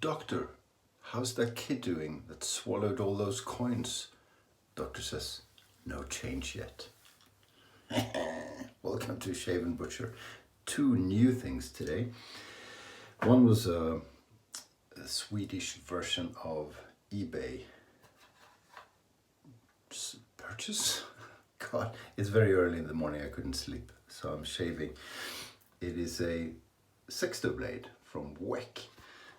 Doctor, how's that kid doing that swallowed all those coins? Doctor says, no change yet. Welcome to Shave&Butcher. Two new things today. One was a Swedish version of eBay purchase. God, it's very early in the morning, I couldn't sleep, so I'm shaving. It is a Sextoblade from Weck.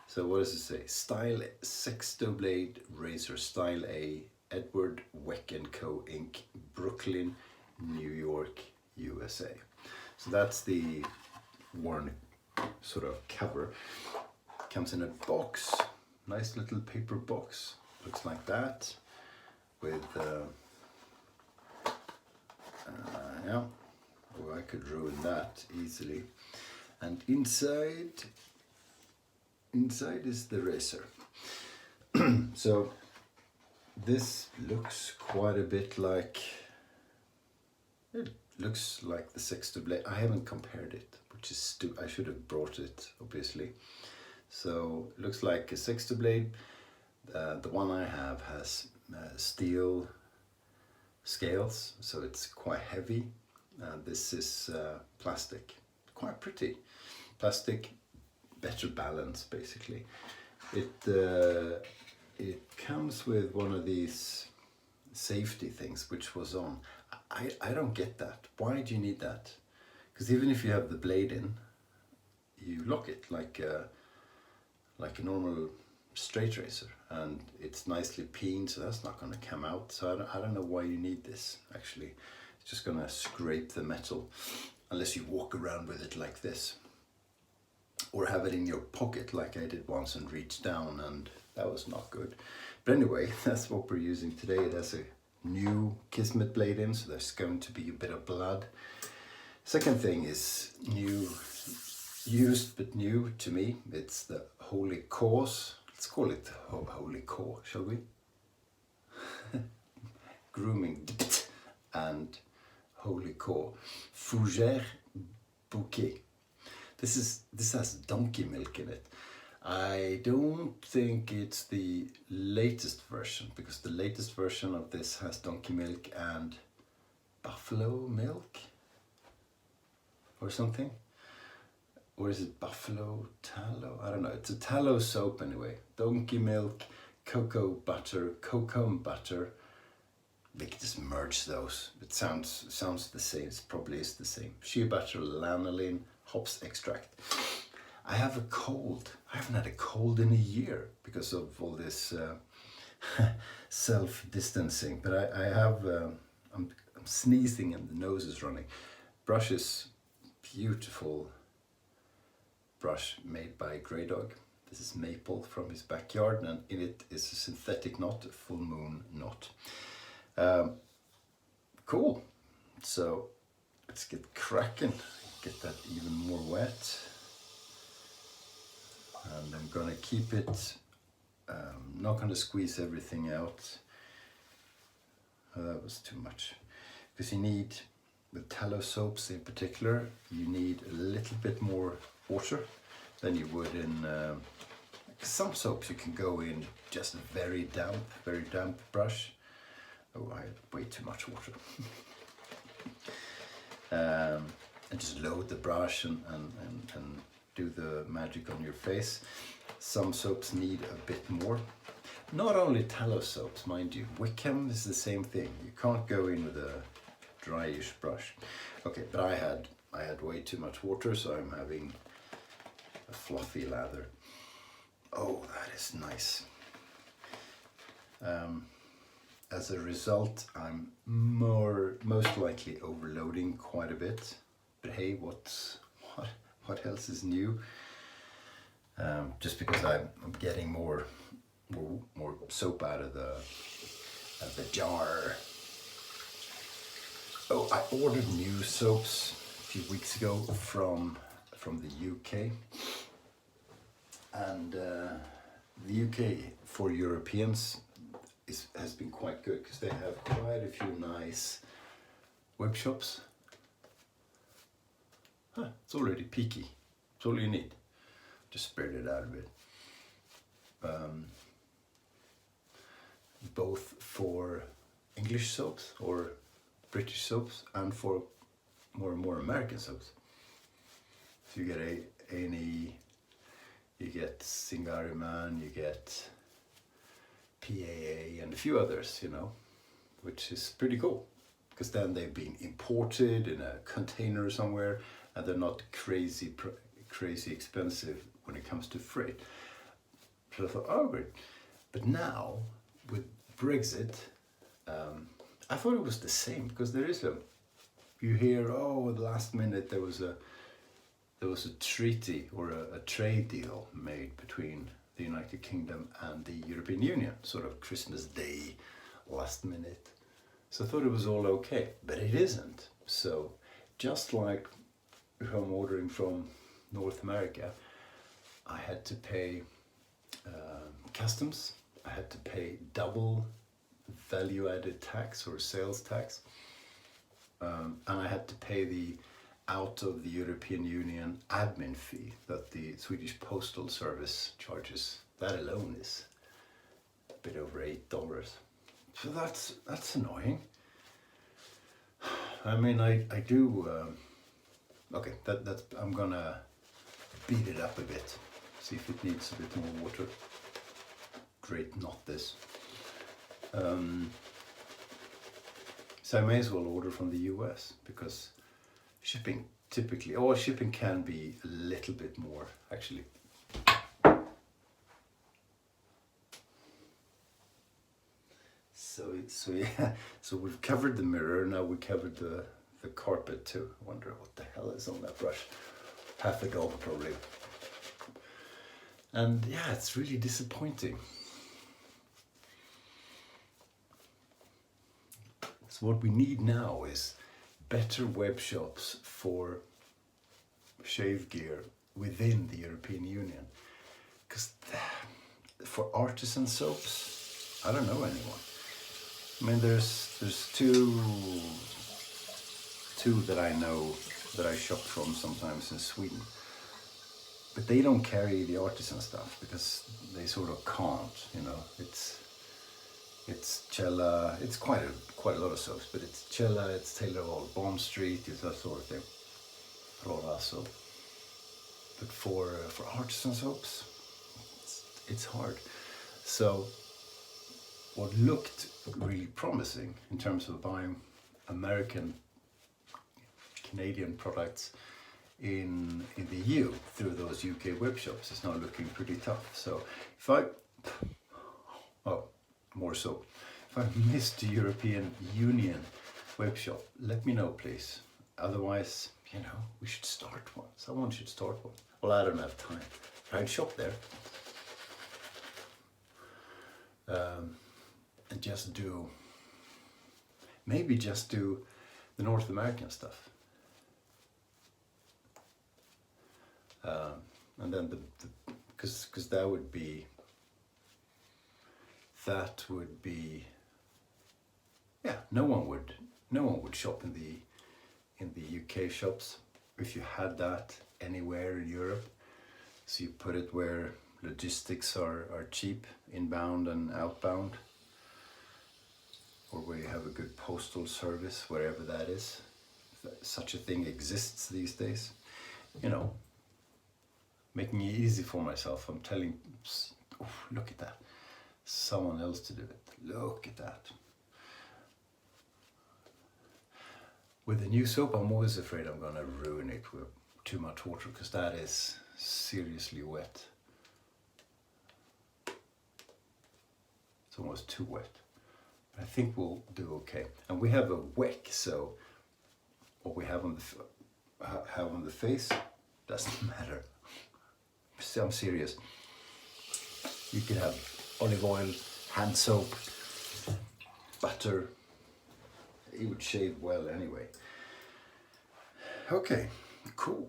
So what does it say? Style Sextoblade Razor Style A, Edward Weck & Co. Inc., Brooklyn, New York, USA. So that's the worn sort of cover. Comes in a box, nice little paper box. Looks like that, with yeah, well, I could ruin that easily. And inside is the razor. So this looks quite a bit like, it looks like the Sextoblade. I haven't compared it, which is I should have brought it, obviously. So it looks like a Sextoblade. The one I have has steel scales, so it's quite heavy. This is plastic, quite pretty. Plastic, better balance basically. It comes with one of these safety things which was on. I don't get that. Why do you need that? Because even if you have the blade in, you lock it like a normal straight razor, and it's nicely peened, so that's not going to come out. So I don't know why you need this actually. It's just going to scrape the metal, unless you walk around with it like this, or have it in your pocket like I did once and reach down, and that was not good. But anyway, that's what we're using today. It has a new Kismet blade in, so there's going to be a bit of blood. Second thing is new, used but new to me. It's the Holy Cause. Let's call it Holy Core, shall we? Grooming and Holy Core. Fougère Bouquet. This has donkey milk in it. I don't think it's the latest version, because the latest version of this has donkey milk and buffalo milk or something. Or is it buffalo tallow? I don't know. It's a tallow soap anyway. Donkey milk, cocoa butter. They could just merge those. It sounds the same. It probably is the same. Shea butter, lanolin, hops extract. I have a cold. I haven't had a cold in a year because of all this self-distancing. But I have. I'm sneezing and the nose is running. Brush is beautiful. Brush made by Graydog. This is maple from his backyard, and in it is a synthetic knot, a full moon knot. Cool. So let's get cracking. Get that even more wet. And I'm gonna keep it. Not gonna squeeze everything out. Oh, that was too much. Because you need, with tallow soaps in particular, you need a little bit more water than you would in some soaps. You can go in just a very damp brush. Oh, I had way too much water. And just load the brush and do the magic on your face. Some soaps need a bit more. Not only tallow soaps, mind you. Wickham is the same thing. You can't go in with a dryish brush. Okay, but I had way too much water, so I'm having a fluffy lather. Oh, that is nice. As a result, I'm most likely overloading quite a bit. But hey, what else is new? Just because I'm getting more soap out of the jar. Oh, I ordered new soaps a few weeks ago from the UK, and the UK for Europeans has been quite good, because they have quite a few nice web shops. It's already peaky. It's all you need. Just spread it out a bit. both for English soaps or British soaps and for more and more American soaps. So you get A&E, you get Singari Man, you get PAA and a few others, you know, which is pretty cool because then they've been imported in a container somewhere and they're not crazy expensive when it comes to freight. So I thought, oh great. But now with Brexit, I thought it was the same because there is you hear, oh, at the last minute there was a treaty or a trade deal made between the United Kingdom and the European Union, sort of Christmas Day, last minute. So I thought it was all okay, but it isn't. So just like if I'm ordering from North America, I had to pay customs, I had to pay double value-added tax or sales tax, and I had to pay the out of the European Union admin fee that the Swedish Postal Service charges. That alone is a bit over $8. So that's annoying. I mean, I do. Okay, that's. I'm gonna beat it up a bit. See if it needs a bit more water. Great, not this. So I may as well order from the US because shipping typically, or shipping can be a little bit more actually. So yeah, so we've covered the mirror, now we covered the carpet too. I wonder what the hell is on that brush. Half a dog probably. And yeah, it's really disappointing. So what we need now is better web shops for shave gear within the European Union. Because for artisan soaps, I don't know anyone. I mean, there's two that I know that I shop from sometimes in Sweden. But they don't carry the artisan stuff because they sort of can't, you know. It's Cella, it's quite a lot of soaps, but it's Cella, it's Taylor Hall, Bond Street, it's that sort of thing. Rolla soap. But for artisan soaps, it's hard. So what looked really promising in terms of buying American, Canadian products in the EU through those UK web shops is now looking pretty tough. So if I missed the European Union web shop, let me know please. Otherwise, you know, we should start one. Someone should start one. Well, I don't have time. I'd shop there. And just do the North American stuff. And then because that would be, yeah, no one would shop in the UK shops if you had that anywhere in Europe. So you put it where logistics are cheap, inbound and outbound, or where you have a good postal service, wherever that is. If such a thing exists these days, you know, making it easy for myself. I'm telling, oh, look at that, someone else to do it. Look at that. With the new soap, I'm always afraid I'm gonna ruin it with too much water, because that is seriously wet. It's almost too wet. But I think we'll do okay. And we have a Weck, so what we have on the face doesn't matter. I'm serious. You could have olive oil, hand soap, butter. It would shave well anyway. Okay, cool.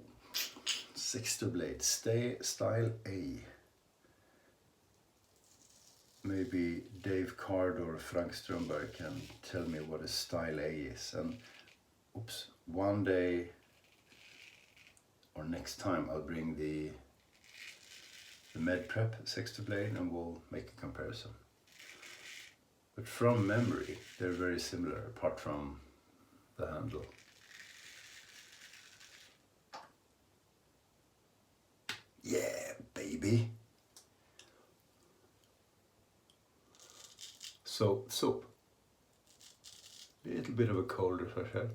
Sextoblade, style A. Maybe Dave Card or Frank Strömberg can tell me what a style A is. And oops, one day or next time I'll bring the the Med-Prep Sextoblade and we'll make a comparison. But from memory, they're very similar apart from the handle. Yeah, baby! So, soap. A little bit of a cold, as I said.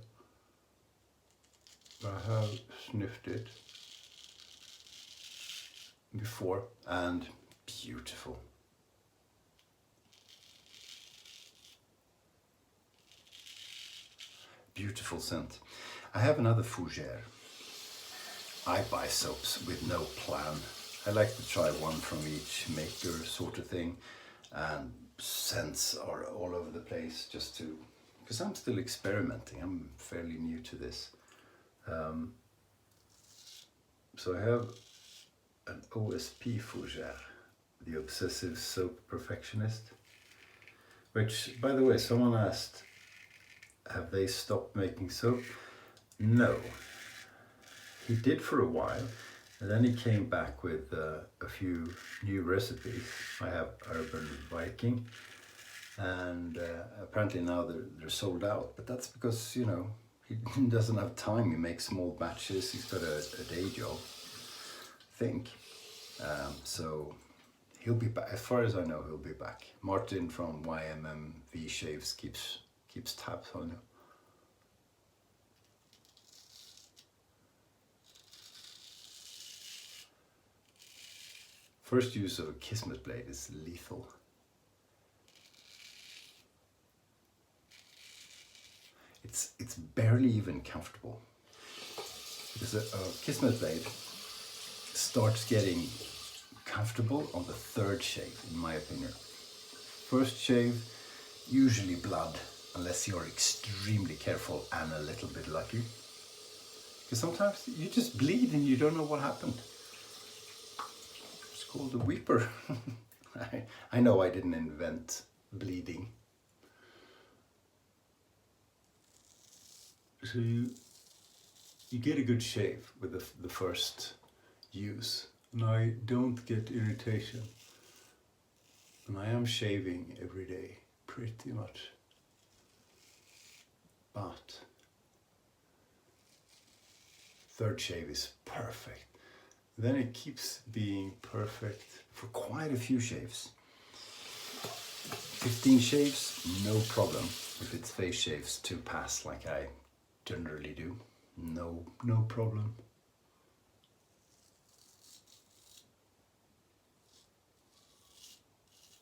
I have sniffed it before and beautiful. Beautiful scent. I have another Fougère. I buy soaps with no plan. I like to try one from each maker sort of thing, and scents are all over the place just to, because I'm still experimenting. I'm fairly new to this. So I have an OSP Fougère, the Obsessive Soap Perfectionist, which, by the way, someone asked, have they stopped making soap? No. He did for a while, and then he came back with a few new recipes. I have Urban Viking, and apparently now they're sold out, but that's because, you know, he doesn't have time. He makes small batches. He's got a day job, I think. So he'll be back. As far as I know, he'll be back. Martin from YMMV Shaves keeps tabs on him. First use of a Kismet blade is lethal. It's barely even comfortable, because a Kismet blade starts getting comfortable on the third shave, in my opinion. First shave, usually blood, unless you're extremely careful and a little bit lucky. Because sometimes you just bleed and you don't know what happened. It's called a weeper. I know I didn't invent bleeding. So you get a good shave with the first use, and I don't get irritation. And I am shaving every day, pretty much. But third shave is perfect. Then it keeps being perfect for quite a few shaves. 15 shaves, no problem. If it's face shaves to pass like I generally do, no problem.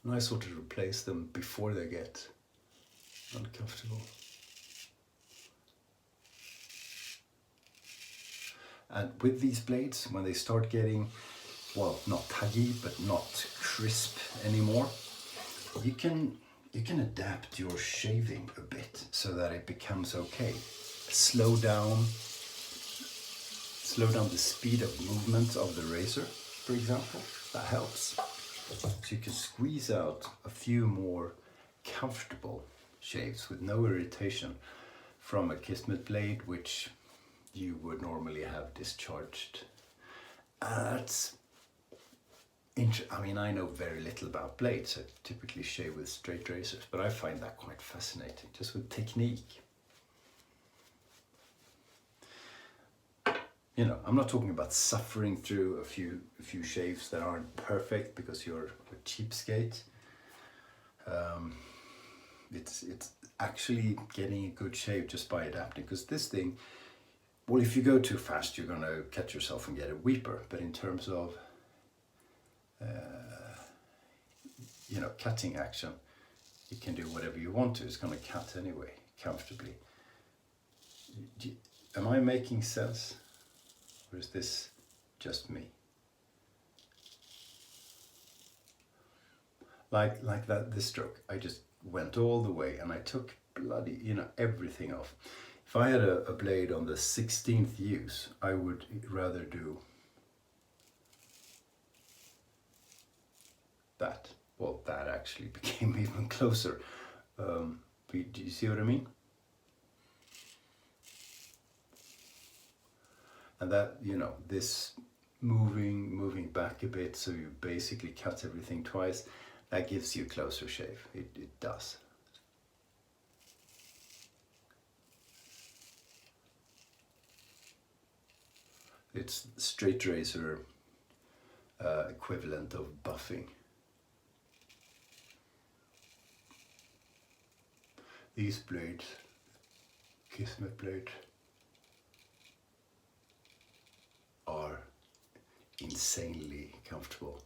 And I sort of replace them before they get uncomfortable. And with these blades, when they start getting, well, not tuggy, but not crisp anymore, you can adapt your shaving a bit so that it becomes okay. Slow down the speed of movement of the razor, for example. That helps. So you can squeeze out a few more comfortable shaves with no irritation from a Kismet blade, which you would normally have discharged. I mean, I know very little about blades. I typically shave with straight razors, but I find that quite fascinating, just with technique. You know, I'm not talking about suffering through a few shaves that aren't perfect because you're a cheapskate. It's actually getting a good shave just by adapting, because this thing, well, if you go too fast, you're gonna catch yourself and get a weeper. But in terms of you know, cutting action, you can do whatever you want to. It's gonna cut anyway, comfortably. Am I making sense? Or is this just me? Like this stroke, I just went all the way and I took bloody, you know, everything off. If I had a blade on the 16th use, I would rather do that. Well, that actually became even closer. Do you see what I mean? And that, you know, this moving back a bit, so you basically cut everything twice. That gives you a closer shave. It does. It's straight razor equivalent of buffing. These blades, Kismet blades, are insanely comfortable.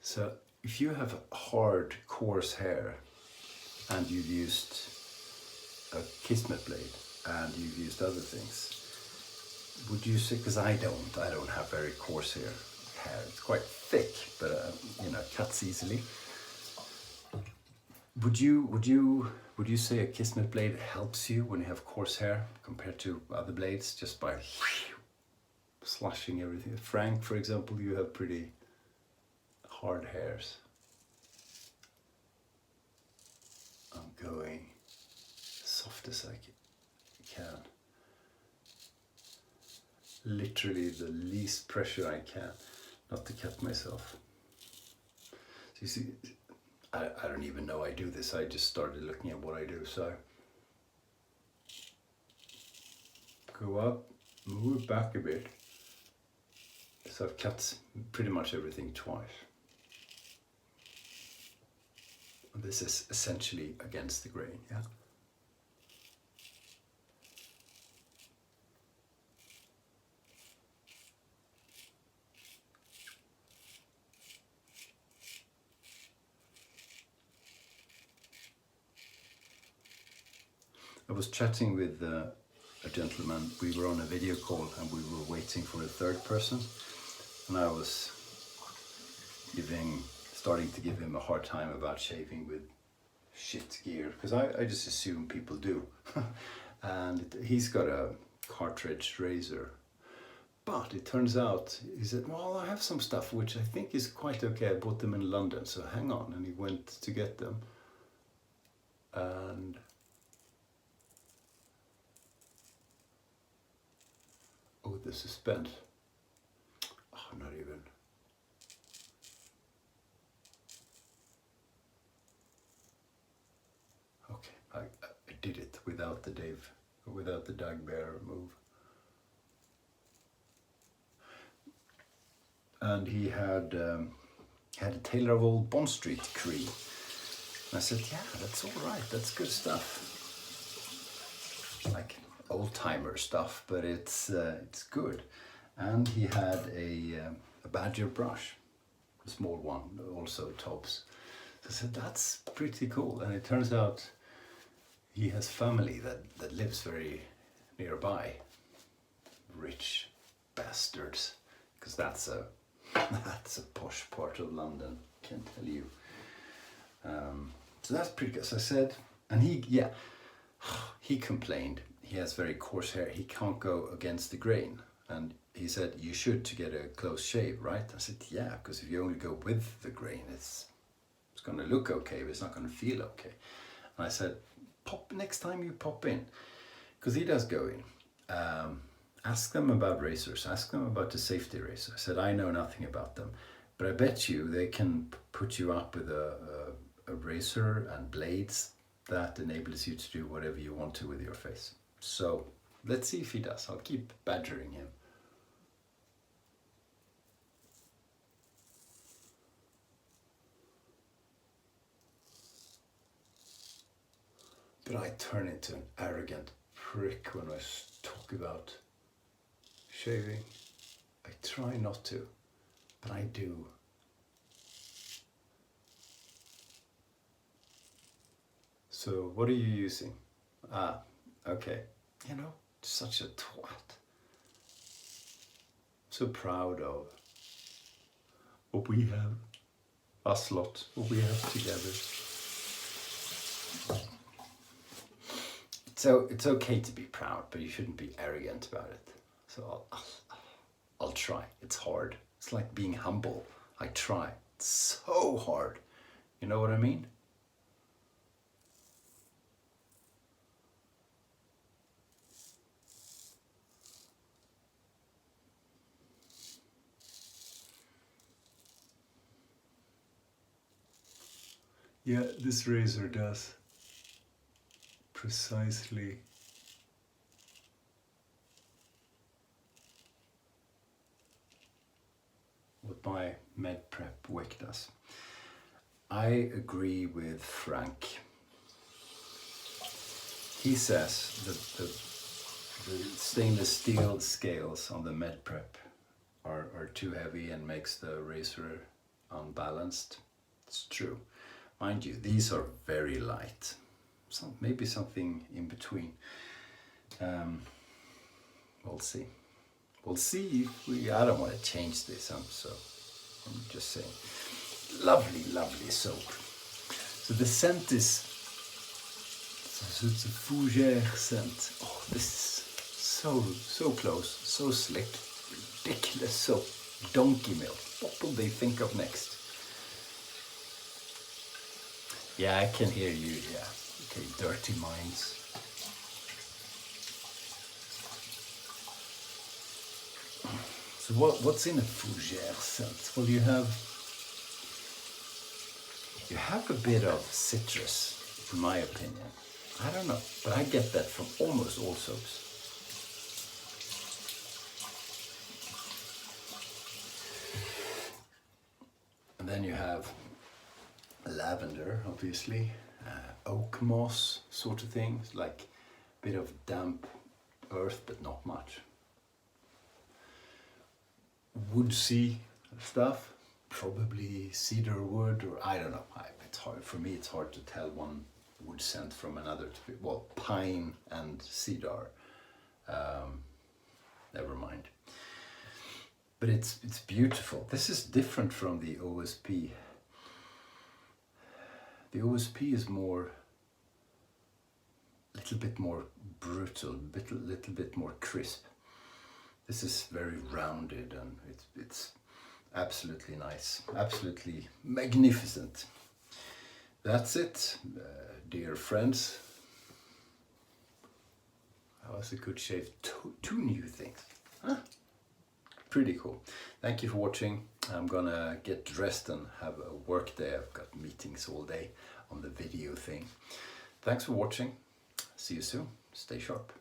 So if you have hard, coarse hair and you've used a Kismet blade and you've used other things, would you say, because I don't have very coarse hair. It's quite thick, but you know, cuts easily. Would you say a Kismet blade helps you when you have coarse hair compared to other blades, just by slashing everything? Frank, for example, you have pretty hard hairs. I'm going as soft as I can. Literally the least pressure I can, not to cut myself. So you see, I don't even know I do this. I just started looking at what I do. So go up, move it back a bit. So I've cut pretty much everything twice. This is essentially against the grain, yeah. I was chatting with a gentleman. We were on a video call and we were waiting for a third person, and I was starting to give him a hard time about shaving with shit gear, because I just assume people do. And he's got a cartridge razor, but it turns out, he said, well, I have some stuff which I think is quite okay. I bought them in London, so hang on. And he went to get them, and oh, the suspense. Oh, not even. Okay, I did it without the Doug Bear move. And he had a Taylor of Old Bond Street cream. And I said, yeah, that's all right. That's good stuff. Like old-timer stuff, but it's good. And he had a Badger brush, a small one, also tops. So I said, that's pretty cool. And it turns out he has family that lives very nearby. Rich bastards, because that's a posh part of London, can tell you. So that's pretty good. So I said, and he complained. He has very coarse hair. He can't go against the grain. And he said, you should, to get a close shave, right? I said, yeah, because if you only go with the grain, it's going to look okay, but it's not going to feel okay. And I said, next time you pop in, because he does go in, ask them about razors, ask them about the safety razor. I said, I know nothing about them, but I bet you they can put you up with a razor and blades that enables you to do whatever you want to with your face. So let's see if he does. I'll keep badgering him. But I turn into an arrogant prick when I talk about shaving. I try not to, but I do. So what are you using? Okay. You know, such a twat. So proud of what we have, us lot, what we have together. So it's okay to be proud, but you shouldn't be arrogant about it. So I'll try. It's hard. It's like being humble. I try so hard. You know what I mean? Yeah, this razor does precisely what my med prep Weck does. I agree with Frank. He says that the stainless steel scales on the med prep are too heavy and makes the razor unbalanced. It's true. Mind you, these are very light. Maybe something in between. We'll see. We'll see if we, I don't want to change this, I'm just saying. Lovely, lovely soap. So the scent is, so it's a Fougère scent. Oh, this is so close, so slick, ridiculous soap. Donkey milk. What will they think of next? Yeah, I can hear you, yeah. Okay, dirty minds. So what's in a Fougère scent? Well, you have a bit of citrus, in my opinion. I don't know, but I get that from almost all soaps. And then you have lavender, obviously, oak moss sort of thing, like a bit of damp earth, but not much. Woodsy stuff, probably cedar wood, or I don't know. It's hard for me. It's hard to tell one wood scent from another. Well, pine and cedar. Never mind. But it's beautiful. This is different from the OSP. The OSP is more, little bit more brutal, little bit more crisp. This is very rounded and it's absolutely nice, absolutely magnificent. That's it, dear friends. That was a good shave. Two new things, huh? Pretty cool. Thank you for watching. I'm gonna get dressed and have a work day. I've got meetings all day on the video thing. Thanks for watching. See you soon. Stay sharp.